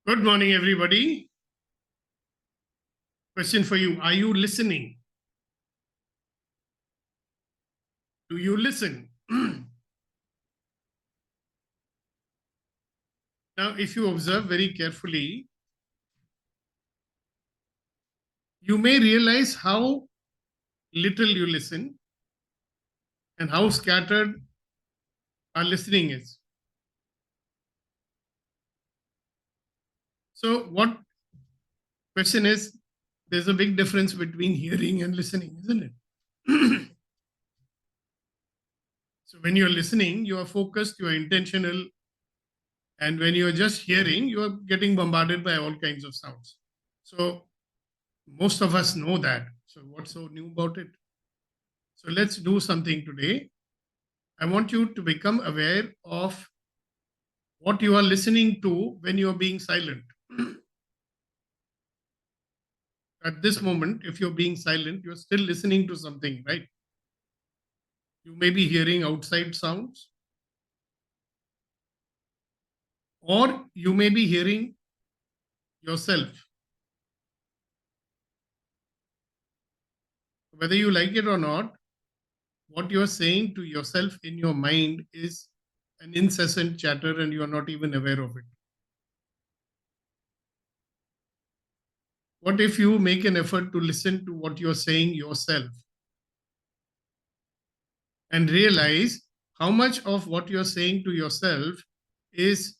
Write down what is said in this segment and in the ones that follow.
Good morning, everybody. Question for you. Are you listening? Do you listen? Now, if you observe very carefully, you may realize how little you listen and how scattered our listening is. So, what question is, there's a big difference between hearing and listening, isn't it? So, when you're listening, you are focused, you are intentional, and when you're just hearing, you are getting bombarded by all kinds of sounds. So, most of us know that. So, what's so new about it? So, let's do something today. I want you to become aware of what you are listening to when you are being silent. At this moment, if you're being silent, you're still listening to something, right? You may be hearing outside sounds, or you may be hearing yourself. Whether you like it or not, what you're saying to yourself in your mind is an incessant chatter and you're not even aware of it. What if you make an effort to listen to what you're saying yourself and realize how much of what you're saying to yourself is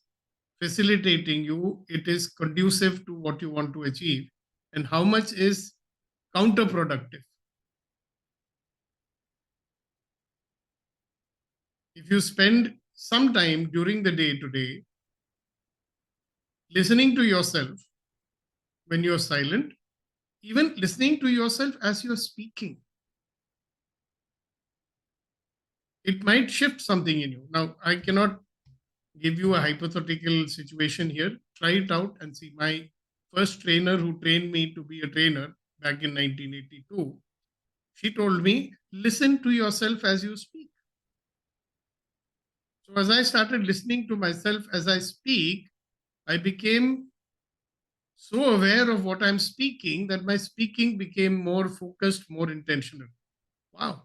facilitating you, it is conducive to what you want to achieve, and how much is counterproductive? If you spend some time during the day today listening to yourself when you're silent, even listening to yourself as you're speaking, it might shift something in you. Now, I cannot give you a hypothetical situation here. Try it out and see. My first trainer who trained me to be a trainer back in 1982, she told me, listen to yourself as you speak. So as I started listening to myself as I speak, I became so aware of what I'm speaking that my speaking became more focused, more intentional. Wow.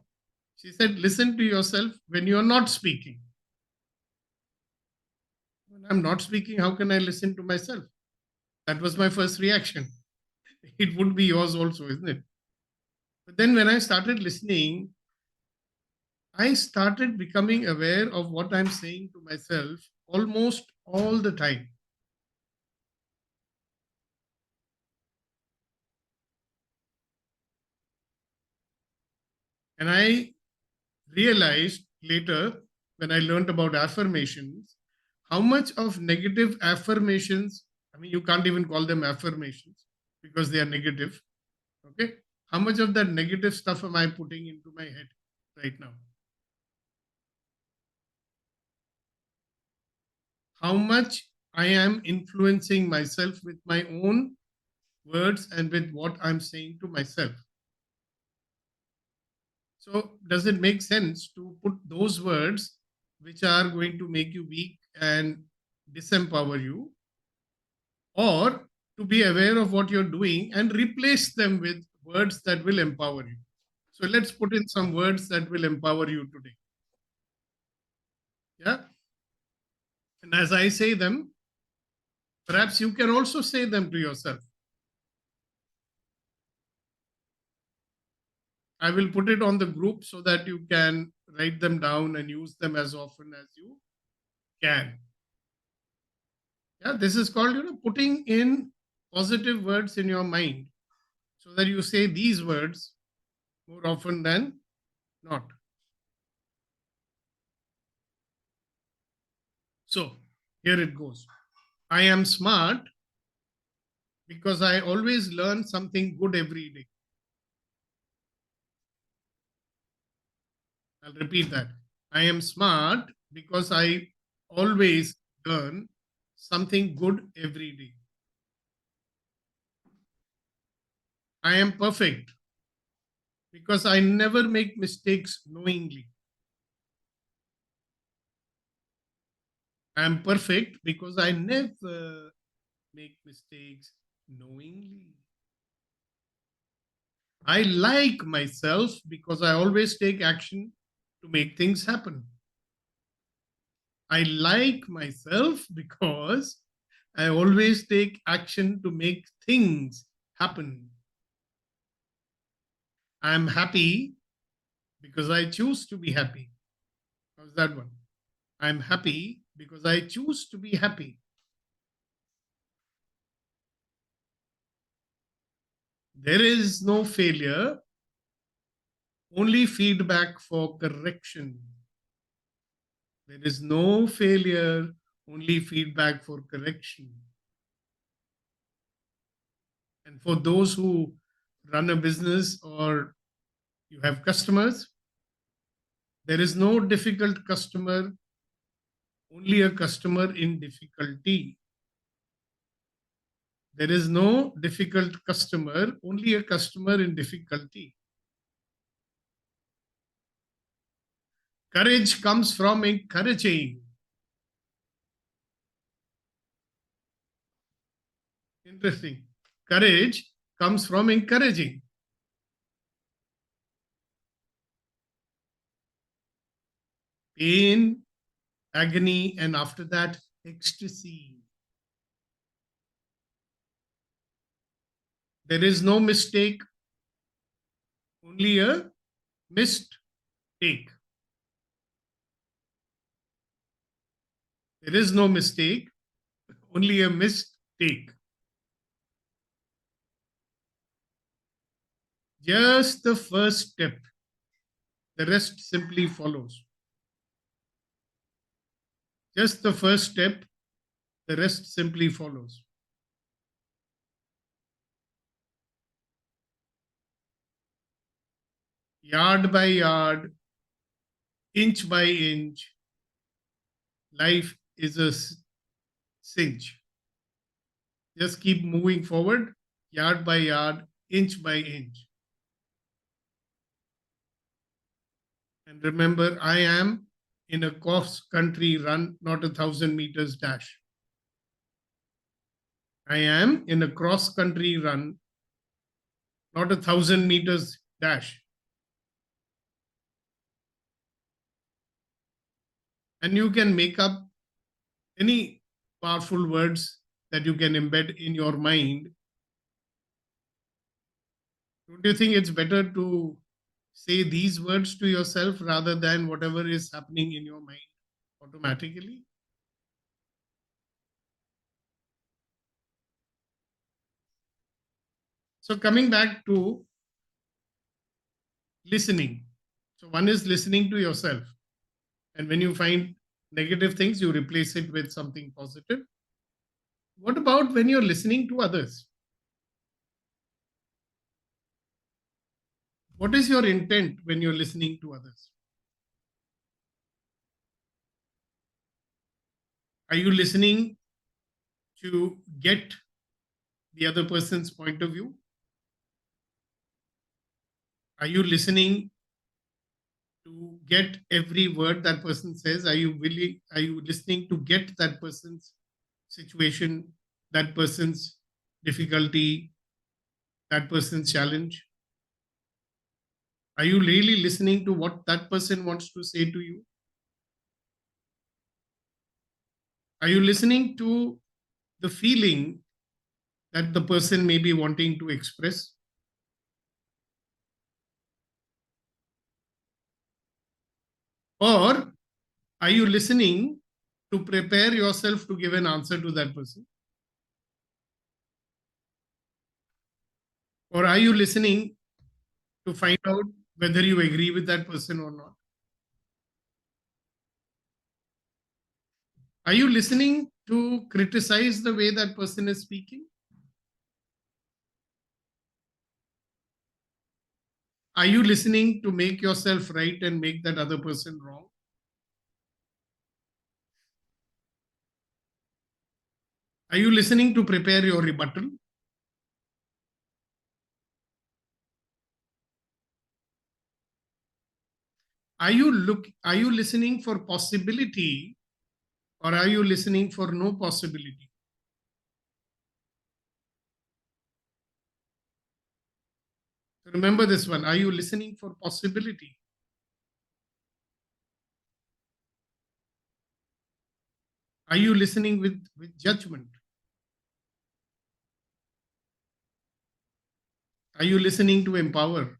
She said, listen to yourself when you're not speaking. When I'm not speaking, how can I listen to myself? That was my first reaction. It would be yours also, isn't it? But then when I started listening, I started becoming aware of what I'm saying to myself almost all the time. And I realized later when I learned about affirmations, how much of negative affirmations, I mean, you can't even call them affirmations because they are negative. Okay. How much of that negative stuff am I putting into my head right now? How much I am influencing myself with my own words and with what I'm saying to myself. So, does it make sense to put those words which are going to make you weak and disempower you, or to be aware of what you're doing and replace them with words that will empower you? So, let's put in some words that will empower you today. Yeah. And as I say them, perhaps you can also say them to yourself. I will put it on the group so that you can write them down and use them as often as you can. Yeah, this is called, putting in positive words in your mind so that you say these words more often than not. So here it goes. I am smart because I always learn something good every day. I'll repeat that. I am smart because I always learn something good every day. I am perfect because I never make mistakes knowingly. I am perfect because I never make mistakes knowingly. I like myself because I always take action to make things happen. I like myself because I always take action to make things happen. I'm happy because I choose to be happy. How's that one? I'm happy because I choose to be happy. There is no failure, only feedback for correction. There is no failure, only feedback for correction. And for those who run a business or you have customers, there is no difficult customer, only a customer in difficulty. There is no difficult customer, only a customer in difficulty. Courage comes from encouraging. Interesting. Courage comes from encouraging. Pain, agony, and after that, ecstasy. There is no mistake, only a missed take. There is no mistake, only a missed take. Just the first step, the rest simply follows. Just the first step, the rest simply follows. Yard by yard, inch by inch, life is a cinch. Just keep moving forward, yard by yard, inch by inch. And remember, I am in a cross country run, not 1,000 meters dash. I am in a cross country run, not 1,000 meters dash. And you can make up any powerful words that you can embed in your mind. Don't you think it's better to say these words to yourself rather than whatever is happening in your mind automatically? So, coming back to listening. So, one is listening to yourself. And when you find negative things, you replace it with something positive. What about when you're listening to others? What is your intent when you're listening to others? Are you listening to get the other person's point of view? Are you listening to get every word that person says? Are you listening to get that person's situation, that person's difficulty, that person's challenge? Are you really listening to what that person wants to say to you? Are you listening to the feeling that the person may be wanting to express? Or are you listening to prepare yourself to give an answer to that person? Or are you listening to find out whether you agree with that person or not? Are you listening to criticize the way that person is speaking? Are you listening to make yourself right and make that other person wrong? Are you listening to prepare your rebuttal? Are you listening for possibility or are you listening for no possibility? So remember this one. Are you listening for possibility? Are you listening with judgment? Are you listening to empower?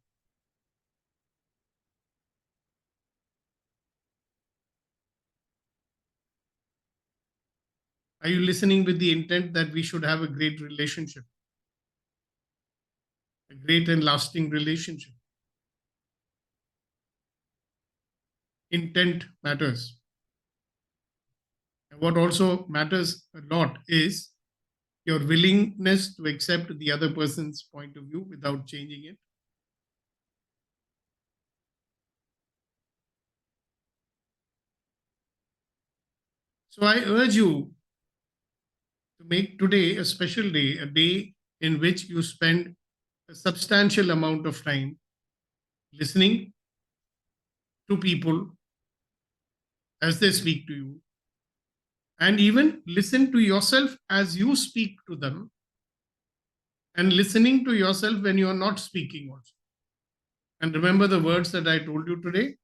Are you listening with the intent that we should have a great relationship, a great and lasting relationship? Intent matters. And what also matters a lot is your willingness to accept the other person's point of view without changing it. So I urge you to make today a special day, a day in which you spend a substantial amount of time listening to people as they speak to you, and even listen to yourself as you speak to them, and listening to yourself when you are not speaking also. And remember the words that I told you today.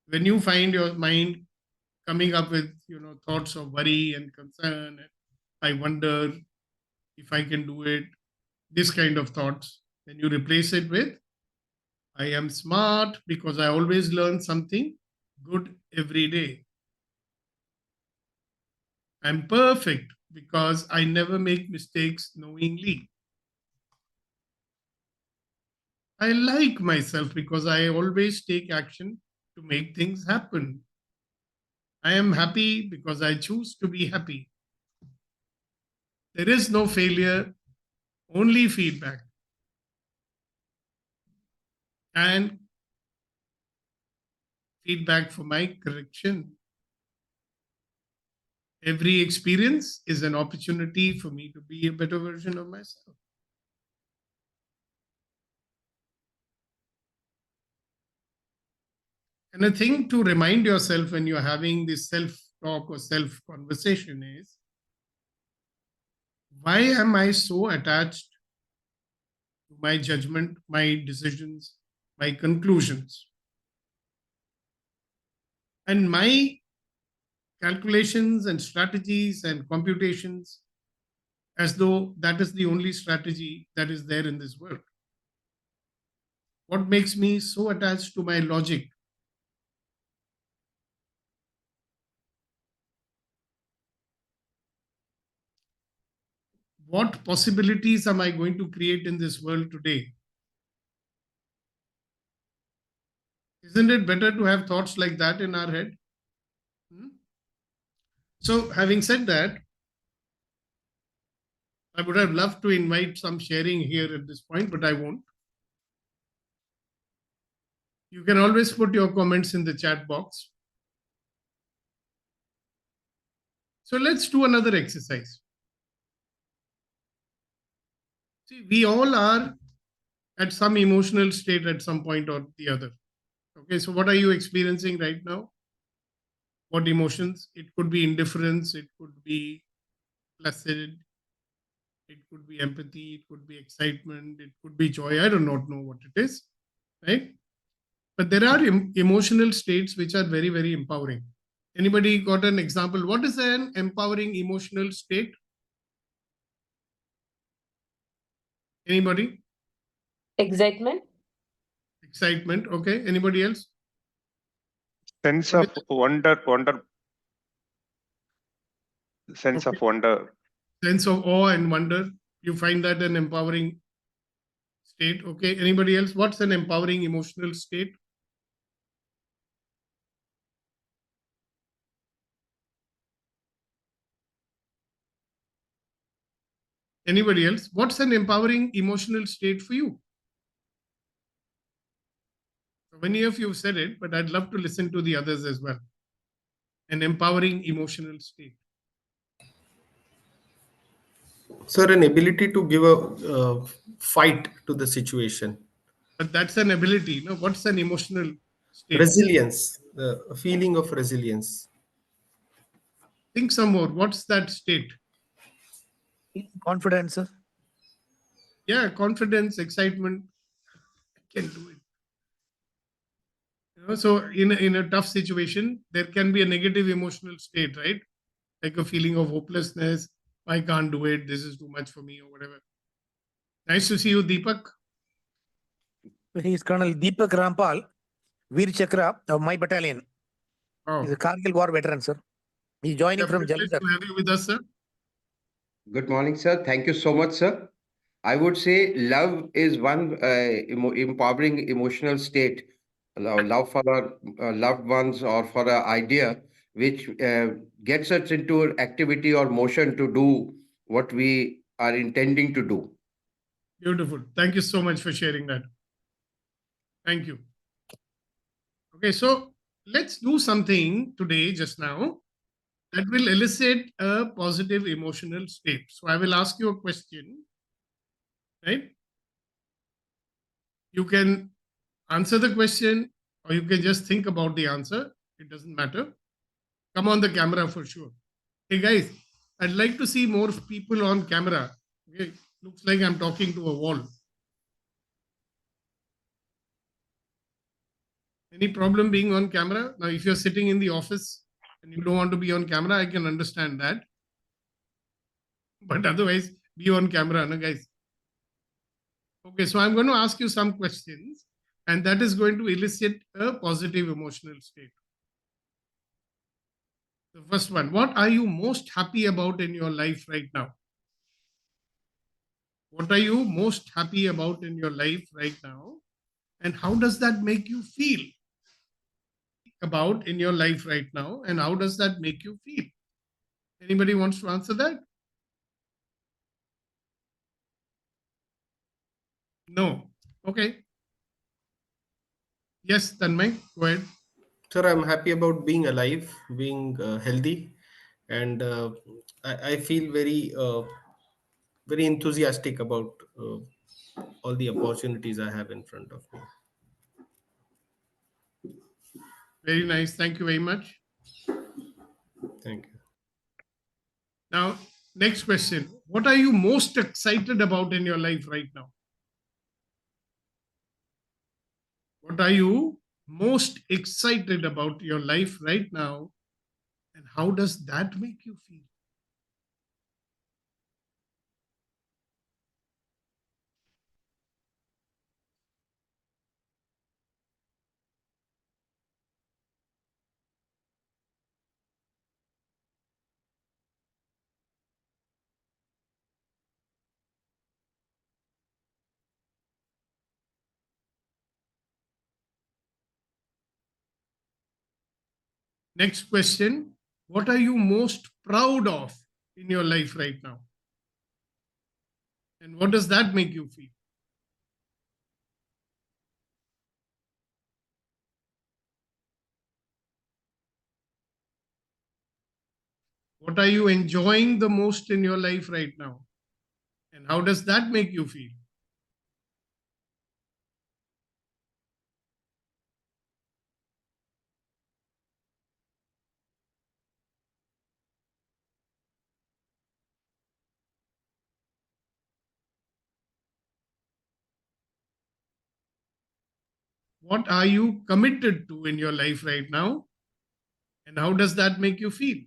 When you find your mind coming up with thoughts of worry and concern, and I wonder if I can do it, this kind of thoughts, then you replace it with I am smart because I always learn something good every day. I'm perfect because I never make mistakes knowingly. I like myself because I always take action to make things happen. I am happy because I choose to be happy. There is no failure, only feedback. And feedback for my correction. Every experience is an opportunity for me to be a better version of myself. And a thing to remind yourself when you're having this self-talk or self-conversation is, why am I so attached to my judgment, my decisions, my conclusions? And my calculations and strategies and computations, as though that is the only strategy that is there in this world. What makes me so attached to my logic? What possibilities am I going to create in this world today? Isn't it better to have thoughts like that in our head? So, having said that, I would have loved to invite some sharing here at this point, but I won't. You can always put your comments in the chat box. So, let's do another exercise. See, we all are at some emotional state at some point or the other. Okay, so what are you experiencing right now? What emotions? It could be indifference, it could be placid, it could be empathy, it could be excitement, it could be joy. I do not know what it is, right? But there are emotional states which are very, very empowering. Anybody got an example? What is an empowering emotional state? Anybody? Excitement. Excitement. Okay. Anybody else? Sense What of wonder, sense okay. of wonder. Sense of awe and wonder. You find that an empowering state. Okay. Anybody else? What's an empowering emotional state? Anybody else? What's an empowering emotional state for you? So many of you have said it, but I'd love to listen to the others as well. An empowering emotional state. Sir, an ability to give a fight to the situation. But that's an ability. No, what's an emotional state? Resilience, a feeling of resilience. Think some more. What's that state? Confidence, sir. Yeah, confidence, excitement. can do it. So in a tough situation, there can be a negative emotional state, right? Like a feeling of hopelessness. I can't do it. This is too much for me, or whatever. Nice to see you, Deepak. He is Colonel Deepak Rampal, Veer Chakra of my battalion. He's a Kargil war veteran, sir. He's joining from Privileged Jalandhar. to have you with us, sir. Good morning, sir. Thank you so much, sir. I would say love is one empowering emotional state. Love for our loved ones or for an idea which gets us into activity or motion to do what we are intending to do. Beautiful. Thank you so much for sharing that. Thank you. Okay, so let's do something today, just now, that will elicit a positive emotional state. So I will ask you a question, right? You can answer the question or you can just think about the answer. It doesn't matter. Come on the camera for sure. Hey guys, I'd like to see more people on camera. Okay, looks like I'm talking to a wall. Any problem being on camera? Now, if you're sitting in the office and you don't want to be on camera, I can understand that. But otherwise, be on camera, no, guys. Okay, so I'm going to ask you some questions, and that is going to elicit a positive emotional state. The first one, what are you most happy about in your life right now? What are you most happy about in your life right now? And how does that make you feel? About in your life right now, and how does that make you feel? Anybody wants to answer that? No. Okay. Yes, Tanmay, go ahead. Sir, I'm happy about being alive, being healthy, and I feel very enthusiastic about all the opportunities I have in front of me. Very nice. Thank you very much. Thank you. Now, next question. What are you most excited about in your life right now? What are you most excited about your life right now? And how does that make you feel? Next question. What are you most proud of in your life right now? And what does that make you feel? What are you enjoying the most in your life right now? And how does that make you feel? What are you committed to in your life right now? And how does that make you feel?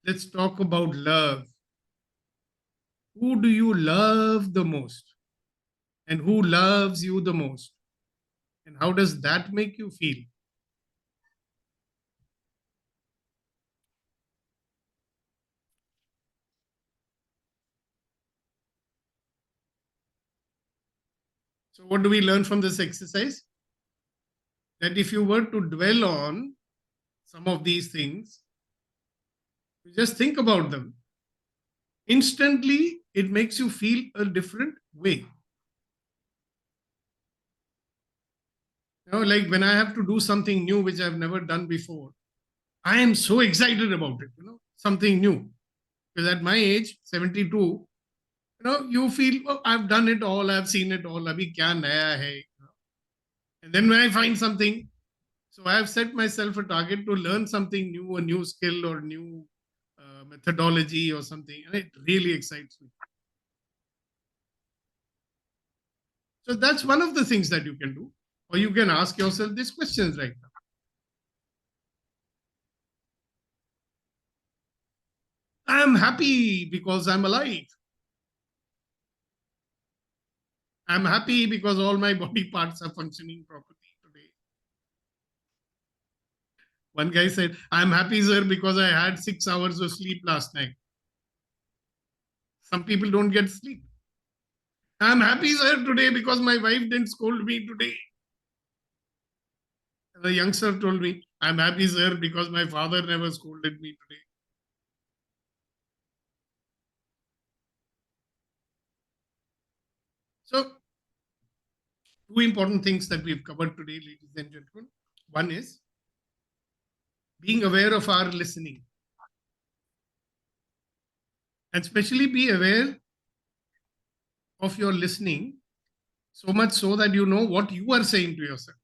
Let's talk about love. Who do you love the most? And who loves you the most? And how does that make you feel? So, what do we learn from this exercise? That if you were to dwell on some of these things, you just think about them. Instantly, it makes you feel a different way. Like when I have to do something new which I've never done before, I am so excited about it, something new. Because at my age, 72, you feel, oh, I've done it all, I've seen it all, abhi kya naya hai. And then when I find something So I have set myself a target to learn something new, a new skill or new methodology or something, and it really excites me. So that's one of the things that you can do, or you can ask yourself these questions right now. I am happy because I'm alive. I'm happy because all my body parts are functioning properly today. One guy said, I'm happy, sir, because I had 6 hours of sleep last night. Some people don't get sleep. I'm happy, sir, today because my wife didn't scold me today. And the youngster told me, I'm happy, sir, because my father never scolded me today. So, two important things that we've covered today, ladies and gentlemen. One is being aware of our listening. And especially be aware of your listening, so much so that you know what you are saying to yourself.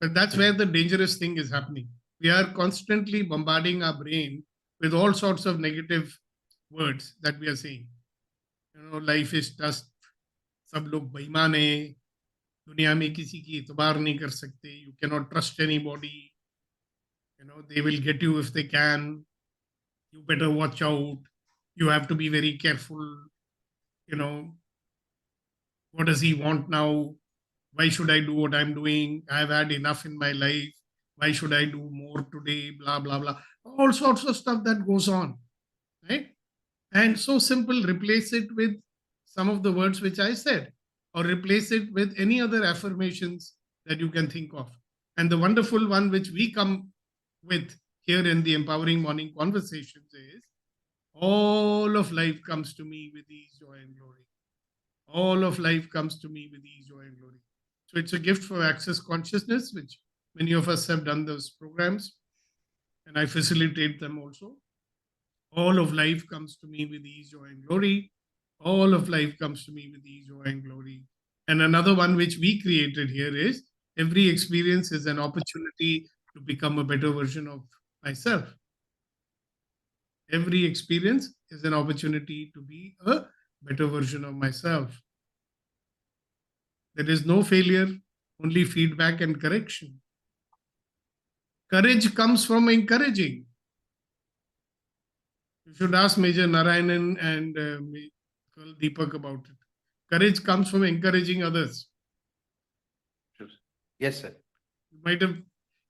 But that's where the dangerous thing is happening. We are constantly bombarding our brain with all sorts of negative words that we are saying. Life is just, सब लोग बेईमान है, दुनिया में किसी की इतबार नहीं कर सकते, you cannot trust anybody, they will get you if they can, you better watch out, you have to be very careful, what does he want now? Why should I do what I'm doing? I've had enough in my life. Why should I do more today? Blah, blah, blah. All sorts of stuff that goes on, right? And so simple, replace it with some of the words which I said, or replace it with any other affirmations that you can think of. And the wonderful one which we come with here in the Empowering Morning Conversations is, all of life comes to me with ease, joy, and glory. All of life comes to me with ease, joy, and glory. So it's a gift for Access Consciousness, which many of us have done those programs, and I facilitate them also. All of life comes to me with ease, joy, and glory. All of life comes to me with ease, joy, and glory. And another one which we created here is, every experience is an opportunity to become a better version of myself. Every experience is an opportunity to be a better version of myself. There is no failure, only feedback and correction. Courage comes from encouraging. You should ask Major Narayanan and Deepak about it. Courage comes from encouraging others. Yes, sir. You might have,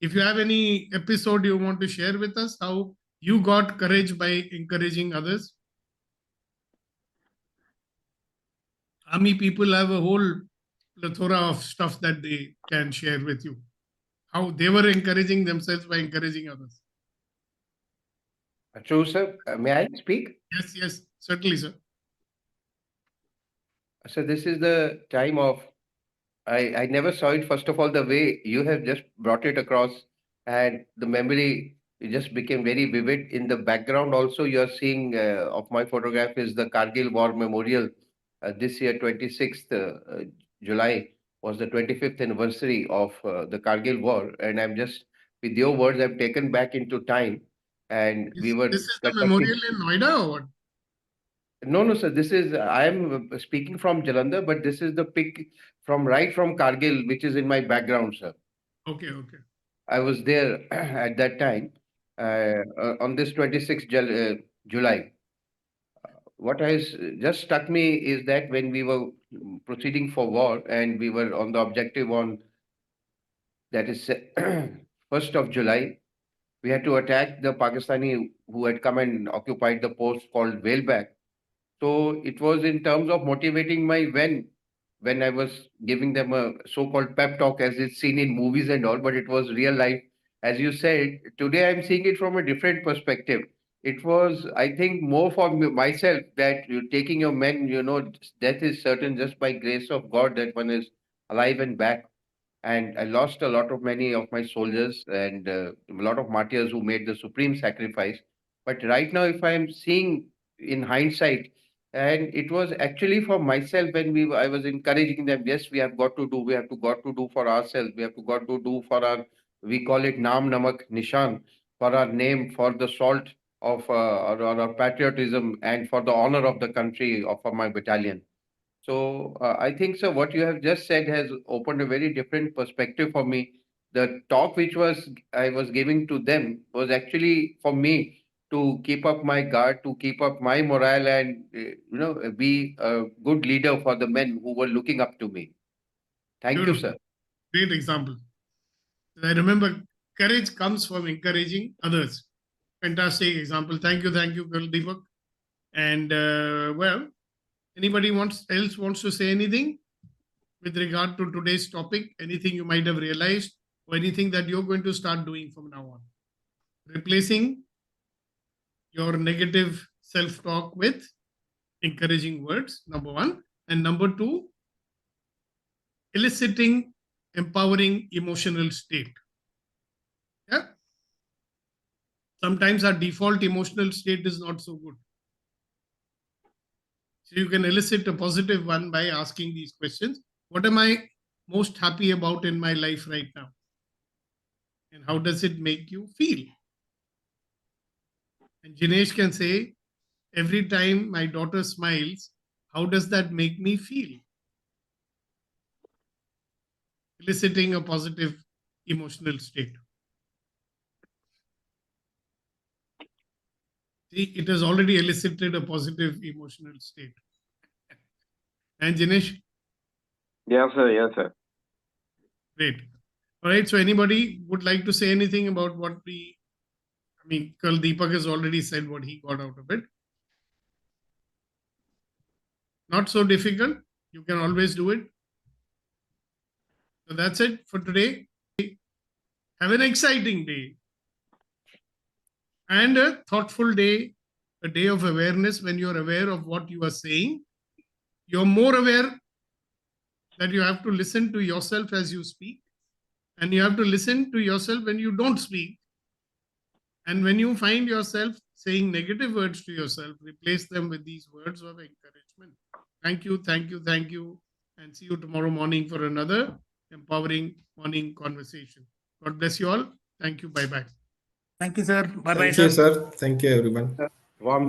if you have any episode you want to share with us, how you got courage by encouraging others. Army people have a whole plethora of stuff that they can share with you. How they were encouraging themselves by encouraging others. True, sir. May I speak? Yes, certainly, sir. So this is the time of, I never saw it, first of all, the way you have just brought it across, and the memory just became very vivid. In the background also, you're seeing of my photograph is the Kargil War Memorial. This year, 26th July, was the 25th anniversary of the Kargil War. And I'm just, with your words, I'm taken back into time. And we were This is the conducting. memorial in Noida or what? No, sir. This is, I am speaking from Jalandhar, but this is the pic from right from Kargil, which is in my background, sir. Okay. I was there at that time on this 26th July. What has just struck me is that when we were proceeding for war and we were on the objective on, that is 1st of July, we had to attack the Pakistani who had come and occupied the post called Whaleback. So it was in terms of motivating my when I was giving them a so-called pep talk as it's seen in movies and all, but it was real life. As you said, today I'm seeing it from a different perspective. It was, I think, more for myself that you taking your men, death is certain just by grace of God that one is alive and back. And I lost a lot of many of my soldiers and a lot of martyrs who made the supreme sacrifice. But right now, if I am seeing in hindsight, And it was actually for myself when I was encouraging them. Yes, we have got to do. We have to got to do for ourselves. We have to got to do for our. We call it Naam Namak Nishan, for our name, for the salt of our patriotism, and for the honor of the country of for my battalion. So I think, sir, what you have just said has opened a very different perspective for me. The talk which was I was giving to them was actually for me to keep up my guard, to keep up my morale, and be a good leader for the men who were looking up to me. Thank you, Beautiful. sir. Great example. I remember courage comes from encouraging others. Fantastic example. Thank you, Colonel Deepak. And well, anybody else wants to say anything with regard to today's topic? Anything you might have realized, or anything that you're going to start doing from now on? Replacing your negative self-talk with encouraging words, number one. And number two, eliciting empowering emotional state. Yeah. Sometimes our default emotional state is not so good. So you can elicit a positive one by asking these questions. What am I most happy about in my life right now? And how does it make you feel? And Jinesh can say, every time my daughter smiles, how does that make me feel? Eliciting a positive emotional state. See, it has already elicited a positive emotional state. And Jinesh? Yes, sir. Yes, sir. Great. All right. So anybody would like to say anything about what Colonel Deepak has already said what he got out of it. Not so difficult. You can always do it. So that's it for today. Have an exciting day and a thoughtful day, a day of awareness. When you're aware of what you are saying, you're more aware that you have to listen to yourself as you speak, and you have to listen to yourself when you don't speak. And when you find yourself saying negative words to yourself, replace them with these words of encouragement. Thank you, thank you, thank you. And see you tomorrow morning for another empowering morning conversation. God bless you all. Thank you. Bye-bye. Thank you, sir. Bye-bye, Thank sir. you, sir. Thank you, everyone. Warm